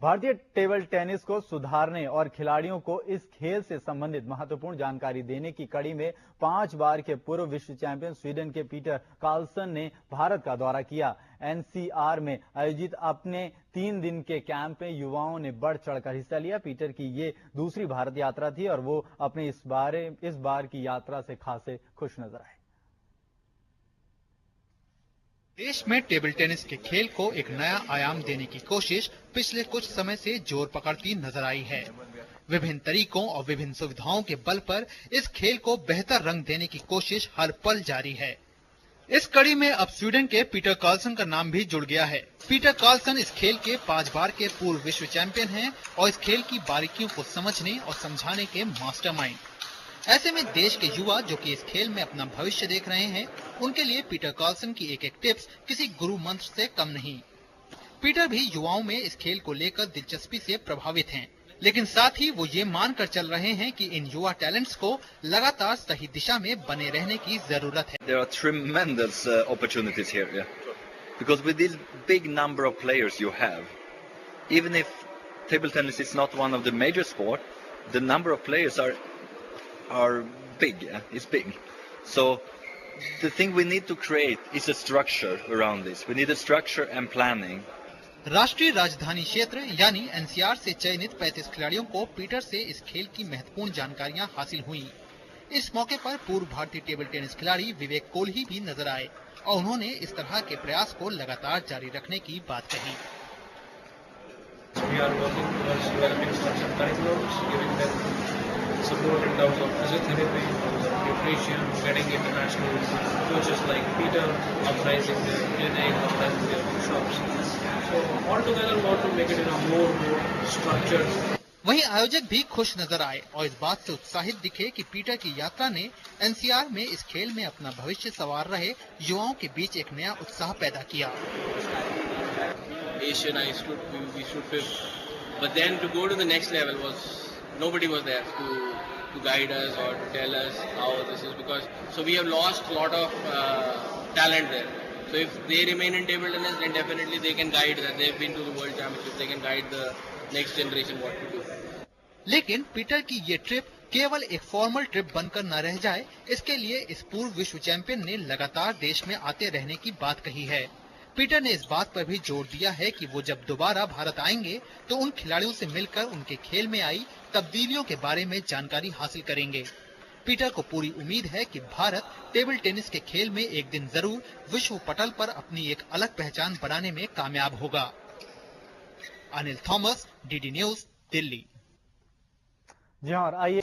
भारतीय table tennis को सुधारने और खिलाड़ियों को इस खेल से संबंधित महत्वपूर्ण जानकारी देने की कड़ी में 5 बार के पूर्व विश्व चैंपियन स्वीडन के पीटर कार्लसन ने भारत का दौरा किया। एनसीआर में आयोजित अपने 3 दिन के कैंप में युवाओं ने बढ़ चढ़कर हिस्सा लिया। पीटर की ये दूसरी भारत यात्रा थी और वो अपने इस बार की यात्रा से खासे खुश नजर आए। देश में टेबल टेनिस के खेल को एक नया आयाम देने की कोशिश पिछले कुछ समय से जोर पकड़ती नजर आई है। विभिन्न तरीकों और विभिन्न सुविधाओं के बल पर इस खेल को बेहतर रंग देने की कोशिश हर पल जारी है। इस कड़ी में अब स्वीडन के पीटर कार्लसन का नाम भी जुड़ गया है। पीटर कार्लसन इस खेल के 5 बार के पूर्व विश्व चैंपियन हैं और इस खेल की बारीकियों को समझने और समझाने के मास्टरमाइंड। ऐसे में देश के युवा जो कि इस खेल में अपना भविष्य देख रहे हैं, उनके लिए पीटर कार्लसन की एक टिप्स किसी गुरु मंत्र से कम नहीं। पीटर भी युवाओं में इस खेल को लेकर दिलचस्पी से प्रभावित हैं, लेकिन साथ ही वो ये मानकर चल रहे हैं कि इन युवा टैलेंट्स को लगातार सही दिशा में बने रहने की जरूरत है। There are tremendous opportunities here, yeah. Because with this big number of players you have, even if table tennis is not one of the major sport, the number of players are big. Yeah? It's big. So the thing we need to create is a structure around this. We need a structure and planning. राष्ट्रीय राजधानी क्षेत्र यानी NCR से चयनित 35 खिलाड़ियों को Peter से इस खेल की महत्वपूर्ण जानकारियां हासिल हुई। इस मौके पर पूर्व भारतीय टेबल टेनिस खिलाड़ी विवेक कोहली भी नजर आए और उन्होंने इस तरह के प्रयास को लगातार जारी रखने की बात कही। Support in terms of physiotherapy, in terms of nutrition, getting international coaches like Peter, organizing their clinic, organizing their workshops. So altogether, want to make it in a more structured. वहीं आयोजक भी खुश नजर आए और इस बात से उत्साहित दिखे कि पीटर की यात्रा ने एनसीआर में इस खेल में अपना भविष्य संवार रहे युवाओं के बीच एक नया उत्साह पैदा किया। Asian, I stood fifth, but then to go to the next level was nobody was there to guide us or to tell us how this is, because so we have lost a lot of talent there. So if they remain in table tennis, then definitely they can guide that. They've been to the world championship, they can guide the next generation what to do. लेकिन Peter की ये trip केवल एक formal trip बनकर न रह जाए, इसके लिए इस पूर्व विश्व चैंपियन ने लगातार देश में आते रहने की बात कही है। पीटर ने इस बात पर भी जोर दिया है कि वो जब दोबारा भारत आएंगे तो उन खिलाड़ियों से मिलकर उनके खेल में आई तब्दीलियों के बारे में जानकारी हासिल करेंगे। पीटर को पूरी उम्मीद है कि भारत टेबल टेनिस के खेल में एक दिन जरूर विश्व पटल पर अपनी एक अलग पहचान बनाने में कामयाब होगा। Anil Thomas, DD News, Delhi. जी हाँ, आइए